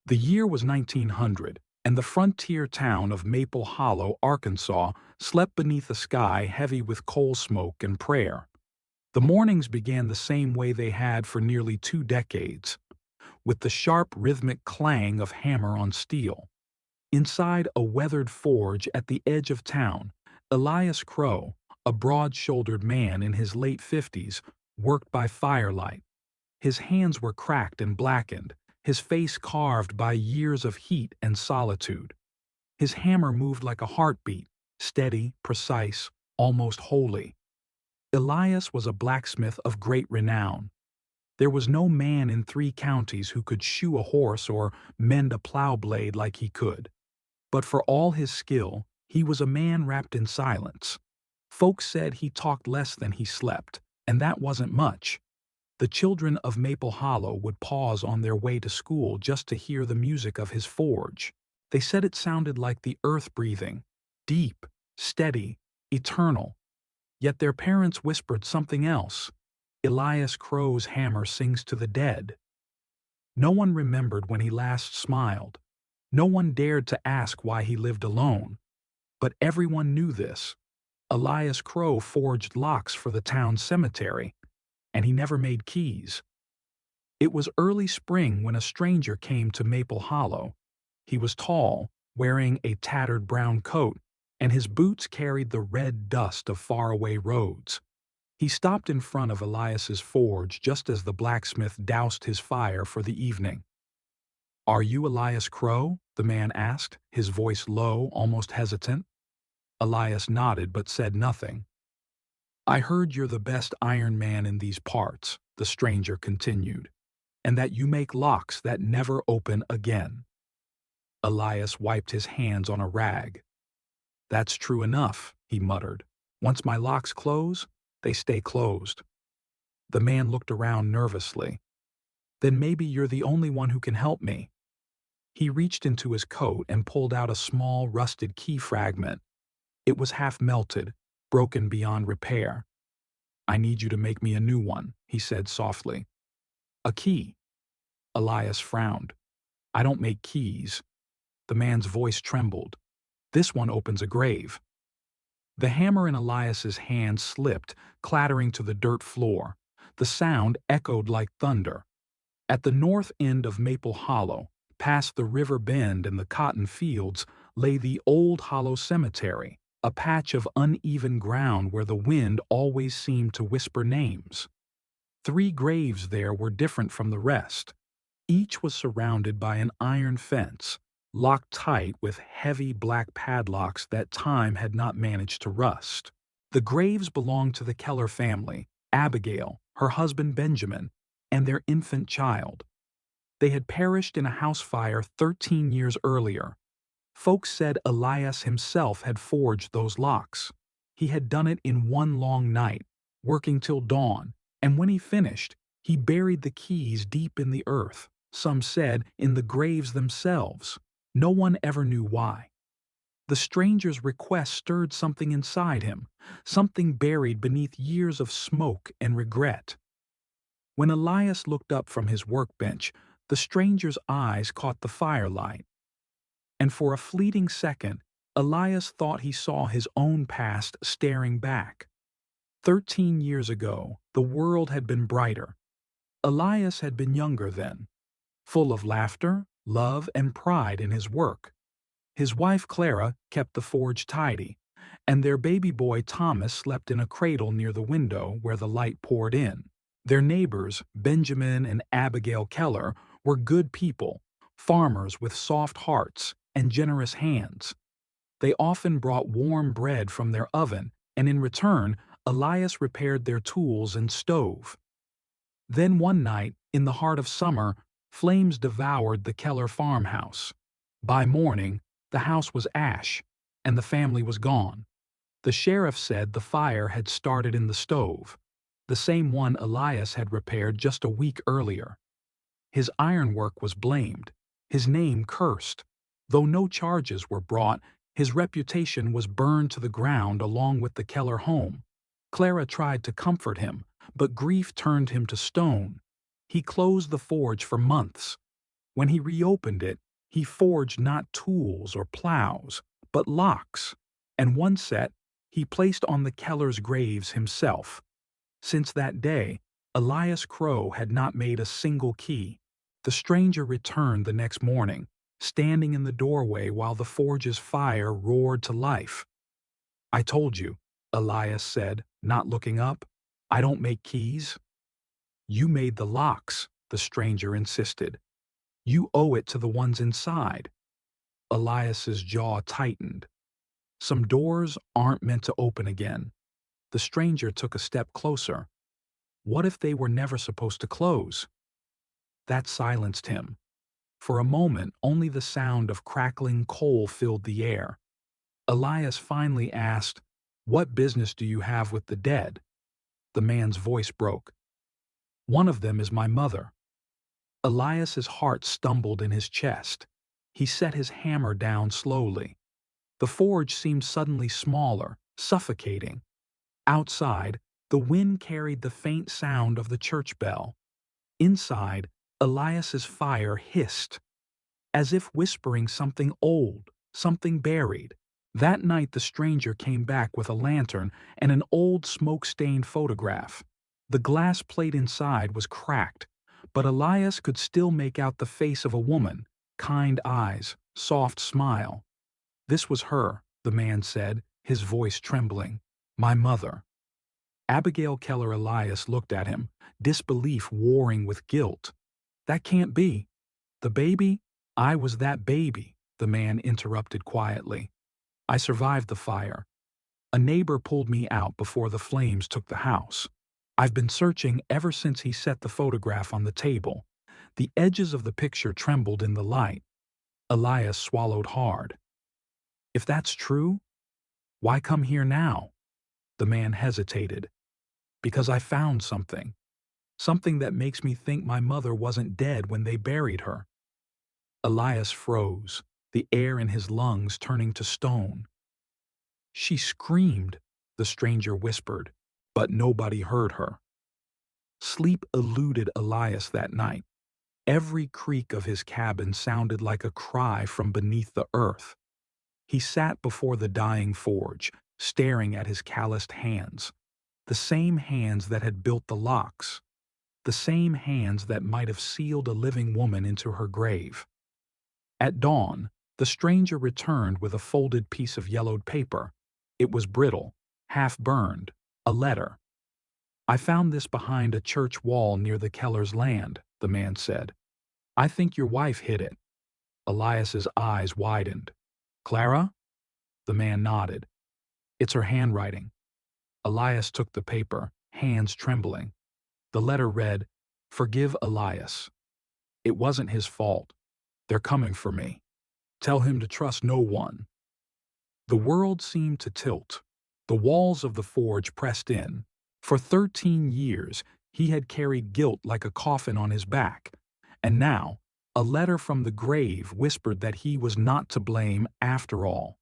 The year was 1900, and the frontier town of Maple Hollow, Arkansas, slept beneath a sky heavy with coal smoke and prayer. The mornings began the same way they had for nearly 2 decades, with the sharp rhythmic clang of hammer on steel. Inside a weathered forge at the edge of town, Elias Crow, a broad-shouldered man in his late 50s, worked by firelight. His hands were cracked and blackened, his face carved by years of heat and solitude. His hammer moved like a heartbeat, steady, precise, almost holy. Elias was a blacksmith of great renown. There was no man in 3 counties who could shoe a horse or mend a plow blade like he could. But for all his skill, he was a man wrapped in silence. Folks said he talked less than he slept, and that wasn't much. The children of Maple Hollow would pause on their way to school just to hear the music of his forge. They said it sounded like the earth breathing, deep, steady, eternal. Yet their parents whispered something else. Elias Crow's hammer sings to the dead. No one remembered when he last smiled. No one dared to ask why he lived alone. But everyone knew this. Elias Crow forged locks for the town cemetery, and he never made keys. It was early spring when a stranger came to Maple Hollow. He was tall, wearing a tattered brown coat, and his boots carried the red dust of faraway roads. He stopped in front of Elias's forge just as the blacksmith doused his fire for the evening. "Are you Elias Crow?" the man asked, his voice low, almost hesitant. Elias nodded but said nothing. "I heard you're the best iron man in these parts," the stranger continued, "and that you make locks that never open again." Elias wiped his hands on a rag. "That's true enough," he muttered. "Once my locks close, they stay closed." The man looked around nervously. "Then maybe you're the only one who can help me." He reached into his coat and pulled out a small, rusted key fragment. It was half melted, broken beyond repair. "I need you to make me a new one," he said softly. "A key?" Elias frowned. "I don't make keys." The man's voice trembled. "This one opens a grave." The hammer in Elias's hand slipped, clattering to the dirt floor. The sound echoed like thunder. At the north end of Maple Hollow, past the river bend and the cotton fields, lay the old Hollow Cemetery, a patch of uneven ground where the wind always seemed to whisper names. 3 graves there were different from the rest. Each was surrounded by an iron fence, locked tight with heavy black padlocks that time had not managed to rust. The graves belonged to the Keller family, Abigail, her husband Benjamin, and their infant child. They had perished in a house fire 13 years earlier. Folks said Elias himself had forged those locks. He had done it in one long night, working till dawn, and when he finished, he buried the keys deep in the earth, some said in the graves themselves. No one ever knew why. The stranger's request stirred something inside him, something buried beneath years of smoke and regret. When Elias looked up from his workbench, the stranger's eyes caught the firelight. And for a fleeting second, Elias thought he saw his own past staring back. 13 years ago, the world had been brighter. Elias had been younger then, full of laughter, love, and pride in his work. His wife Clara kept the forge tidy, and their baby boy Thomas slept in a cradle near the window where the light poured in. Their neighbors, Benjamin and Abigail Keller, were good people, farmers with soft hearts and generous hands. They often brought warm bread from their oven, and in return, Elias repaired their tools and stove. Then one night, in the heart of summer, flames devoured the Keller farmhouse. By morning, the house was ash, and the family was gone. The sheriff said the fire had started in the stove, the same one Elias had repaired just a week earlier. His ironwork was blamed, his name cursed. Though no charges were brought, his reputation was burned to the ground along with the Keller home. Clara tried to comfort him, but grief turned him to stone. He closed the forge for months. When he reopened it, he forged not tools or plows, but locks, and one set he placed on the Keller's graves himself. Since that day, Elias Crow had not made a single key. The stranger returned the next morning, standing in the doorway while the forge's fire roared to life. "I told you," Elias said, not looking up. "I don't make keys." "You made the locks," the stranger insisted. "You owe it to the ones inside." Elias's jaw tightened. Some doors aren't meant to open again. The stranger took a step closer. What if they were never supposed to close? That silenced him. For a moment, only the sound of crackling coal filled the air. Elias finally asked, "What business do you have with the dead?" The man's voice broke. "One of them is my mother." Elias's heart stumbled in his chest. He set his hammer down slowly. The forge seemed suddenly smaller, suffocating. Outside, the wind carried the faint sound of the church bell. Inside, Elias's fire hissed, as if whispering something old, something buried. That night the stranger came back with a lantern and an old smoke-stained photograph. The glass plate inside was cracked, but Elias could still make out the face of a woman, kind eyes, soft smile. "This was her," the man said, his voice trembling. "My mother." Abigail Keller Elias looked at him, disbelief warring with guilt. "That can't be." "The baby? I was that baby," the man interrupted quietly. "I survived the fire. A neighbor pulled me out before the flames took the house. I've been searching ever since he set the photograph on the table." The edges of the picture trembled in the light. Elias swallowed hard. "If that's true, why come here now?" The man hesitated. "Because I found something. Something that makes me think my mother wasn't dead when they buried her." Elias froze, the air in his lungs turning to stone. "She screamed," the stranger whispered, but nobody heard her. Sleep eluded Elias that night. Every creak of his cabin sounded like a cry from beneath the earth. He sat before the dying forge, staring at his calloused hands. The same hands that had built the locks. The same hands that might have sealed a living woman into her grave. At dawn, the stranger returned with a folded piece of yellowed paper. It was brittle, half-burned, a letter. "I found this behind a church wall near the Keller's land," the man said. "I think your wife hid it." Elias's eyes widened. "Clara?" The man nodded. "It's her handwriting." Elias took the paper, hands trembling. The letter read, "Forgive Elias. It wasn't his fault. They're coming for me. Tell him to trust no one." The world seemed to tilt. The walls of the forge pressed in. For 13 years, he had carried guilt like a coffin on his back. And now, a letter from the grave whispered that he was not to blame after all.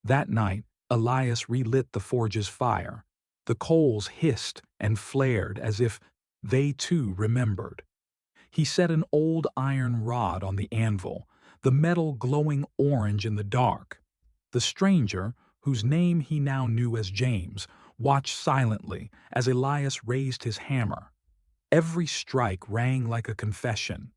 That night, Elias relit the forge's fire. The coals hissed and flared as if they too remembered. He set an old iron rod on the anvil, the metal glowing orange in the dark. The stranger, whose name he now knew as James, watched silently as Elias raised his hammer. Every strike rang like a confession.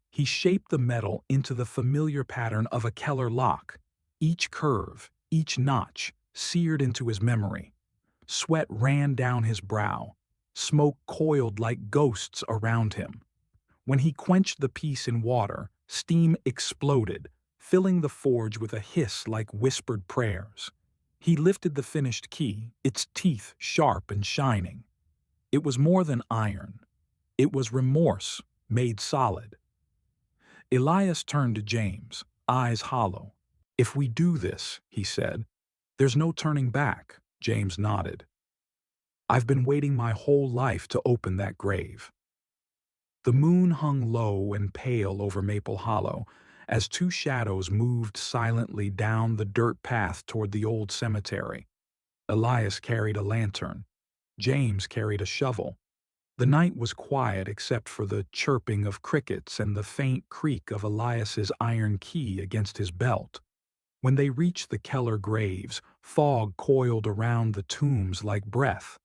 He shaped the metal into the familiar pattern of a Keller lock, each curve, each notch, seared into his memory. Sweat ran down his brow. Smoke coiled like ghosts around him. When he quenched the piece in water, steam exploded, filling the forge with a hiss like whispered prayers. He lifted the finished key, its teeth sharp and shining. It was more than iron. It was remorse, made solid. Elias turned to James, eyes hollow. "If we do this," he said, "there's no turning back." James nodded. "I've been waiting my whole life to open that grave." The moon hung low and pale over Maple Hollow as two shadows moved silently down the dirt path toward the old cemetery. Elias carried a lantern. James carried a shovel. The night was quiet except for the chirping of crickets and the faint creak of Elias's iron key against his belt. When they reached the Keller graves, fog coiled around the tombs like breath.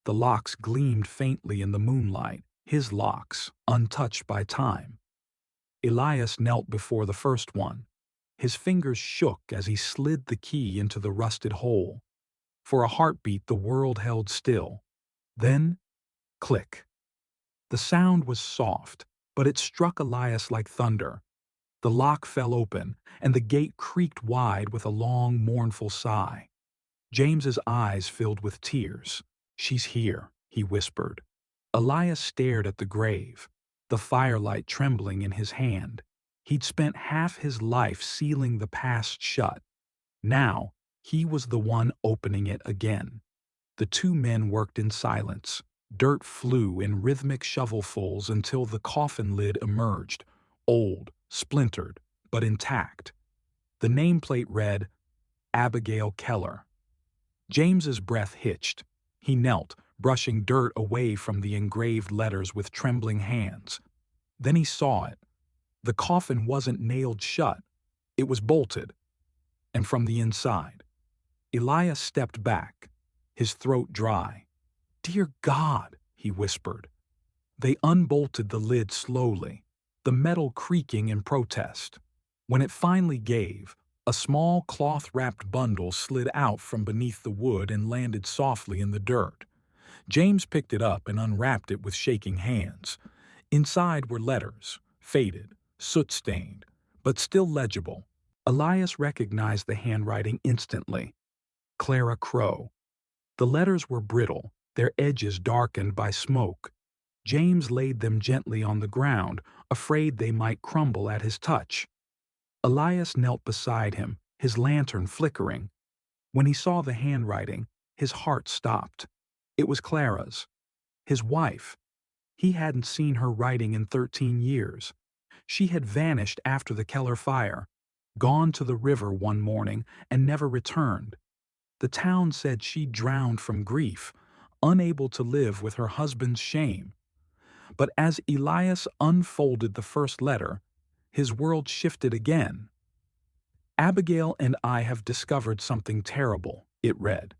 The locks gleamed faintly in the moonlight, his locks, untouched by time. Elias knelt before the first one. His fingers shook as he slid the key into the rusted hole. For a heartbeat, the world held still. Then, click. The sound was soft, but it struck Elias like thunder. The lock fell open, and the gate creaked wide with a long, mournful sigh. James's eyes filled with tears. "She's here," he whispered. Elias stared at the grave, the firelight trembling in his hand. He'd spent half his life sealing the past shut. Now, he was the one opening it again. The two men worked in silence. Dirt flew in rhythmic shovelfuls until the coffin lid emerged, old, splintered, but intact. The nameplate read, Abigail Keller. James's breath hitched. He knelt, brushing dirt away from the engraved letters with trembling hands. Then he saw it. The coffin wasn't nailed shut. It was bolted. And from the inside. Elias stepped back, his throat dry. "Dear God," he whispered. They unbolted the lid slowly, the metal creaking in protest. When it finally gave, a small cloth-wrapped bundle slid out from beneath the wood and landed softly in the dirt. James picked it up and unwrapped it with shaking hands. Inside were letters, faded, soot-stained, but still legible. Elias recognized the handwriting instantly. Clara Crow. The letters were brittle, their edges darkened by smoke. James laid them gently on the ground, afraid they might crumble at his touch. Elias knelt beside him, his lantern flickering. When he saw the handwriting, his heart stopped. It was Clara's, his wife. He hadn't seen her writing in 13 years. She had vanished after the Keller fire, gone to the river one morning and never returned. The town said she drowned from grief, unable to live with her husband's shame. But as Elias unfolded the first letter, his world shifted again. "Abigail and I have discovered something terrible," it read.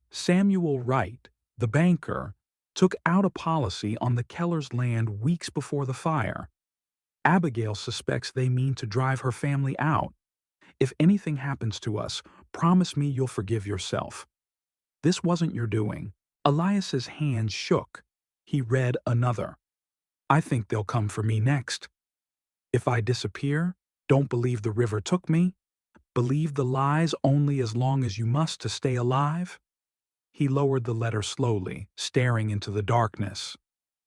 "Samuel Wright, the banker, took out a policy on the Keller's land weeks before the fire. Abigail suspects they mean to drive her family out. If anything happens to us, promise me you'll forgive yourself. This wasn't your doing." Elias's hand shook. He read another. "I think they'll come for me next. If I disappear, don't believe the river took me. Believe the lies only as long as you must to stay alive." He lowered the letter slowly, staring into the darkness.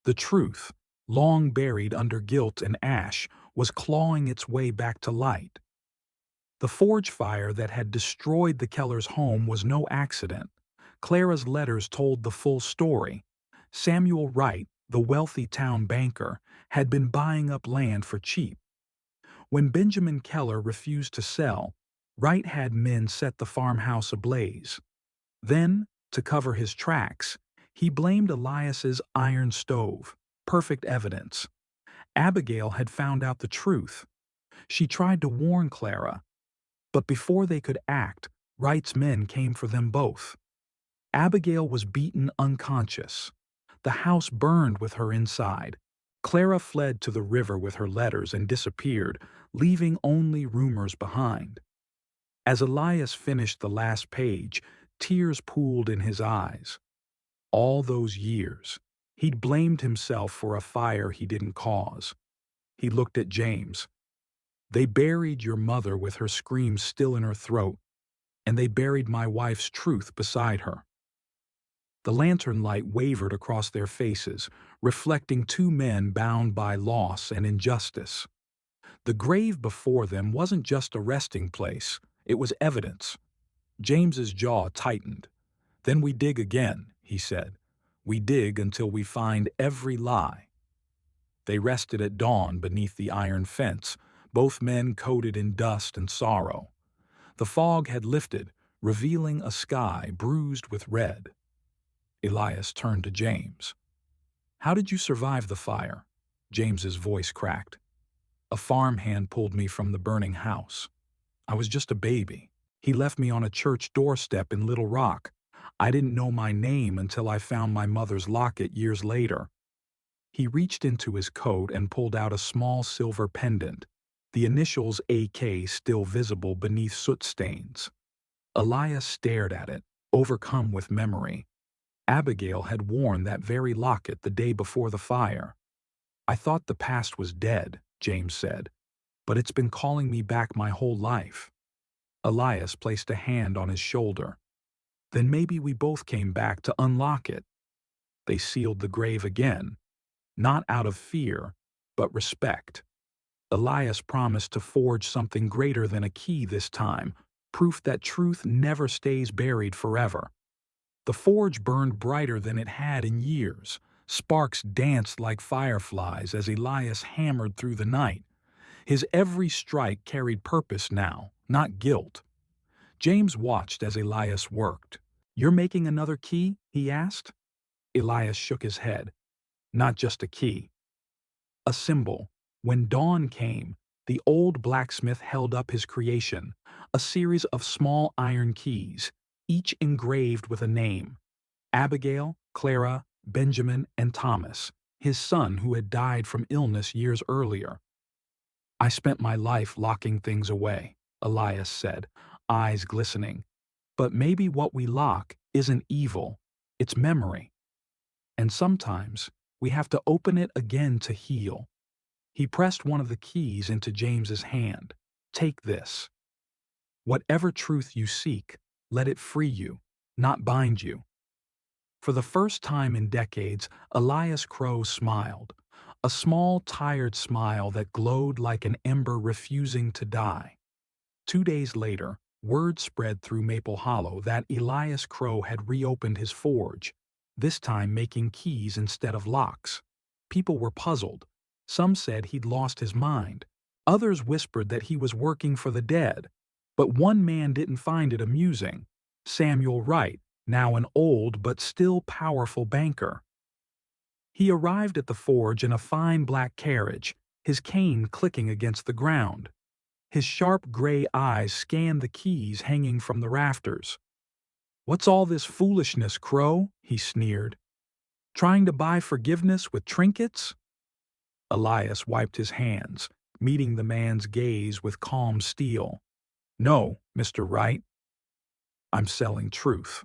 The truth, long buried under guilt and ash, was clawing its way back to light. The forge fire that had destroyed the Keller's home was no accident. Clara's letters told the full story. Samuel Wright, the wealthy town banker, had been buying up land for cheap. When Benjamin Keller refused to sell, Wright had men set the farmhouse ablaze. Then, to cover his tracks, he blamed Elias's iron stove, perfect evidence. Abigail had found out the truth. She tried to warn Clara, but before they could act, Wright's men came for them both. Abigail was beaten unconscious. The house burned with her inside. Clara fled to the river with her letters and disappeared, leaving only rumors behind. As Elias finished the last page, tears pooled in his eyes. All those years, he'd blamed himself for a fire he didn't cause. He looked at James. "They buried your mother with her screams still in her throat, and they buried my wife's truth beside her." The lantern light wavered across their faces, reflecting two men bound by loss and injustice. The grave before them wasn't just a resting place, it was evidence. James's jaw tightened. "Then we dig again," he said. "We dig until we find every lie." They rested at dawn beneath the iron fence, both men coated in dust and sorrow. The fog had lifted, revealing a sky bruised with red. Elias turned to James. How did you survive the fire? James's voice cracked. A farmhand pulled me from the burning house. I was just a baby. He left me on a church doorstep in Little Rock. I didn't know my name until I found my mother's locket years later. He reached into his coat and pulled out a small silver pendant, the initials AK still visible beneath soot stains. Elias stared at it, overcome with memory. Abigail had worn that very locket the day before the fire. I thought the past was dead, James said, but it's been calling me back my whole life. Elias placed a hand on his shoulder. Then maybe we both came back to unlock it. They sealed the grave again, not out of fear, but respect. Elias promised to forge something greater than a key this time, proof that truth never stays buried forever. The forge burned brighter than it had in years. Sparks danced like fireflies as Elias hammered through the night. His every strike carried purpose now, not guilt. James watched as Elias worked. "You're making another key?" he asked. Elias shook his head. "Not just a key. A symbol." When dawn came, the old blacksmith held up his creation, a series of small iron keys, each engraved with a name: Abigail, Clara, Benjamin, and Thomas, his son who had died from illness years earlier. "I spent my life locking things away," Elias said, eyes glistening. "But maybe what we lock isn't evil, it's memory. And sometimes we have to open it again to heal." He pressed one of the keys into James's hand. "Take this. Whatever truth you seek, let it free you, not bind you." For the first time in decades, Elias Crow smiled, a small, tired smile that glowed like an ember refusing to die. 2 days later, word spread through Maple Hollow that Elias Crow had reopened his forge, this time making keys instead of locks. People were puzzled. Some said he'd lost his mind. Others whispered that he was working for the dead. But one man didn't find it amusing: Samuel Wright, now an old but still powerful banker. He arrived at the forge in a fine black carriage, his cane clicking against the ground. His sharp gray eyes scanned the keys hanging from the rafters. "What's all this foolishness, Crow?" he sneered. "Trying to buy forgiveness with trinkets?" Elias wiped his hands, meeting the man's gaze with calm steel. "No, Mr. Wright. I'm selling truth."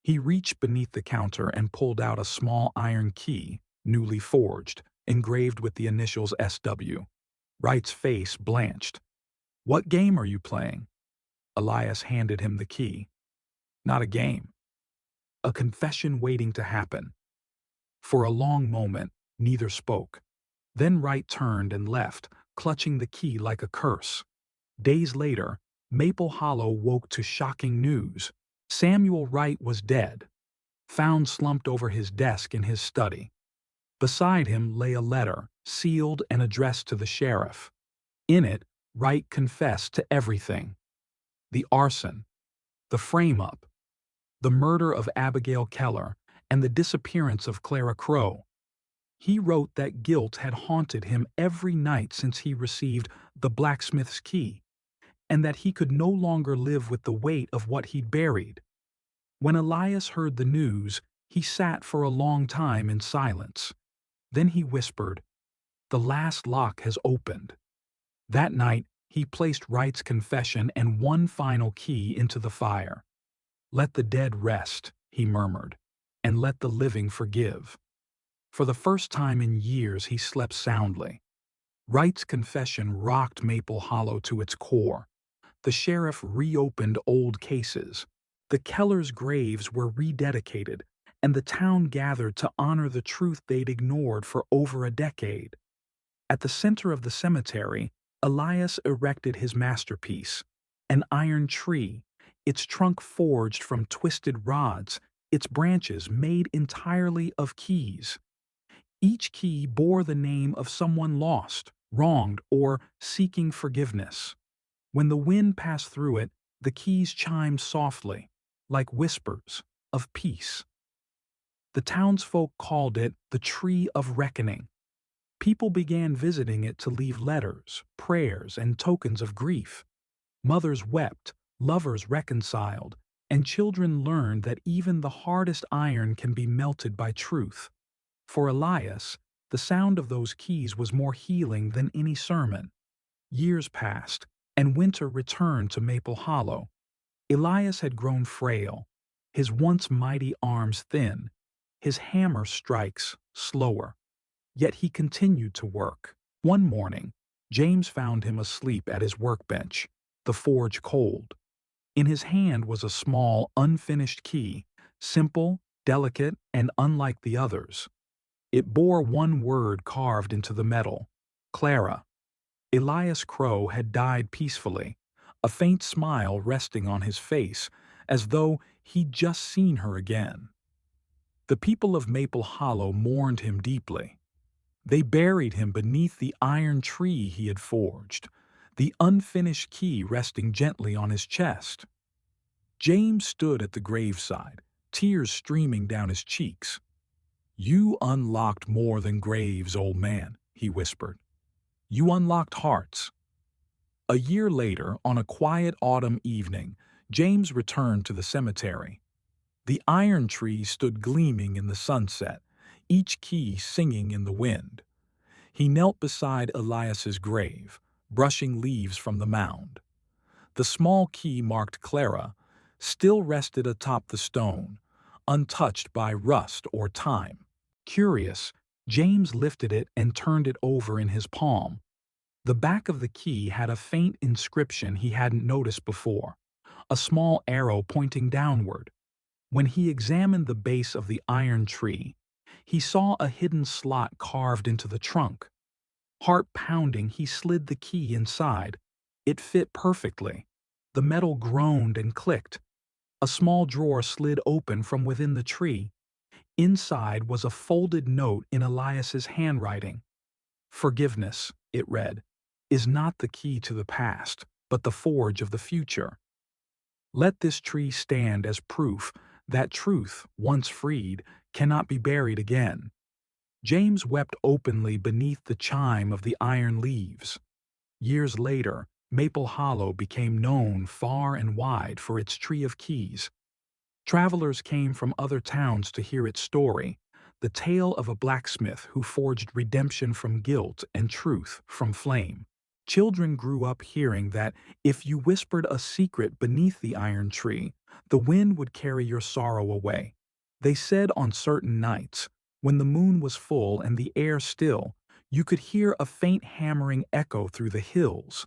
He reached beneath the counter and pulled out a small iron key, newly forged, engraved with the initials SW. Wright's face blanched. "What game are you playing?" Elias handed him the key. "Not a game. A confession waiting to happen." For a long moment, neither spoke. Then Wright turned and left, clutching the key like a curse. Days later, Maple Hollow woke to shocking news. Samuel Wright was dead, found slumped over his desk in his study. Beside him lay a letter, sealed and addressed to the sheriff. In it, Wright confessed to everything: the arson, the frame-up, the murder of Abigail Keller, and the disappearance of Clara Crow. He wrote that guilt had haunted him every night since he received the blacksmith's key, and that he could no longer live with the weight of what he'd buried. When Elias heard the news, he sat for a long time in silence. Then he whispered, "The last lock has opened." That night, he placed Wright's confession and one final key into the fire. "Let the dead rest," he murmured, "and let the living forgive." For the first time in years, he slept soundly. Wright's confession rocked Maple Hollow to its core. The sheriff reopened old cases. The Kellers' graves were rededicated, and the town gathered to honor the truth they'd ignored for over a decade. At the center of the cemetery, Elias erected his masterpiece, an iron tree, its trunk forged from twisted rods, its branches made entirely of keys. Each key bore the name of someone lost, wronged, or seeking forgiveness. When the wind passed through it, the keys chimed softly, like whispers of peace. The townsfolk called it the Tree of Reckoning. People began visiting it to leave letters, prayers, and tokens of grief. Mothers wept, lovers reconciled, and children learned that even the hardest iron can be melted by truth. For Elias, the sound of those keys was more healing than any sermon. Years passed, and winter returned to Maple Hollow. Elias had grown frail, his once mighty arms thin, his hammer strikes slower. Yet he continued to work. One morning, James found him asleep at his workbench, the forge cold. In his hand was a small, unfinished key, simple, delicate, and unlike the others. It bore one word carved into the metal: Clara. Elias Crow had died peacefully, a faint smile resting on his face, as though he'd just seen her again. The people of Maple Hollow mourned him deeply. They buried him beneath the iron tree he had forged, the unfinished key resting gently on his chest. James stood at the graveside, tears streaming down his cheeks. "You unlocked more than graves, old man," he whispered. "You unlocked hearts." A year later, on a quiet autumn evening, James returned to the cemetery. The iron tree stood gleaming in the sunset, each key singing in the wind. He knelt beside Elias's grave, brushing leaves from the mound. The small key marked Clara still rested atop the stone, untouched by rust or time. Curious, James lifted it and turned it over in his palm. The back of the key had a faint inscription he hadn't noticed before, a small arrow pointing downward. When he examined the base of the iron tree, he saw a hidden slot carved into the trunk. Heart pounding, he slid the key inside. It fit perfectly. The metal groaned and clicked. A small drawer slid open from within the tree. Inside was a folded note in Elias's handwriting. "Forgiveness," it read, "is not the key to the past, but the forge of the future. Let this tree stand as proof that truth, once freed, cannot be buried again." James wept openly beneath the chime of the iron leaves. Years later, Maple Hollow became known far and wide for its tree of keys. Travelers came from other towns to hear its story, the tale of a blacksmith who forged redemption from guilt and truth from flame. Children grew up hearing that if you whispered a secret beneath the iron tree, the wind would carry your sorrow away. They said on certain nights, when the moon was full and the air still, you could hear a faint hammering echo through the hills,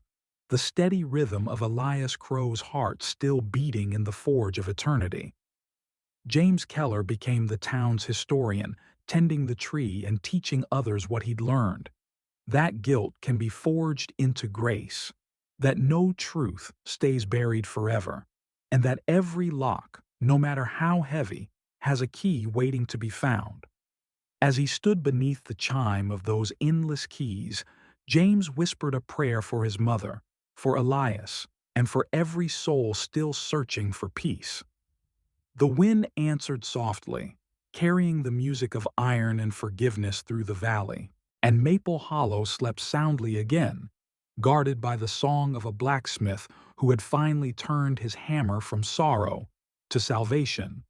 the steady rhythm of Elias Crow's heart still beating in the forge of eternity. James Keller became the town's historian, tending the tree and teaching others what he'd learned. That guilt can be forged into grace, that no truth stays buried forever, and that every lock, no matter how heavy, has a key waiting to be found. As he stood beneath the chime of those endless keys, James whispered a prayer for his mother, for Elias, and for every soul still searching for peace. The wind answered softly, carrying the music of iron and forgiveness through the valley, and Maple Hollow slept soundly again, guarded by the song of a blacksmith who had finally turned his hammer from sorrow to salvation.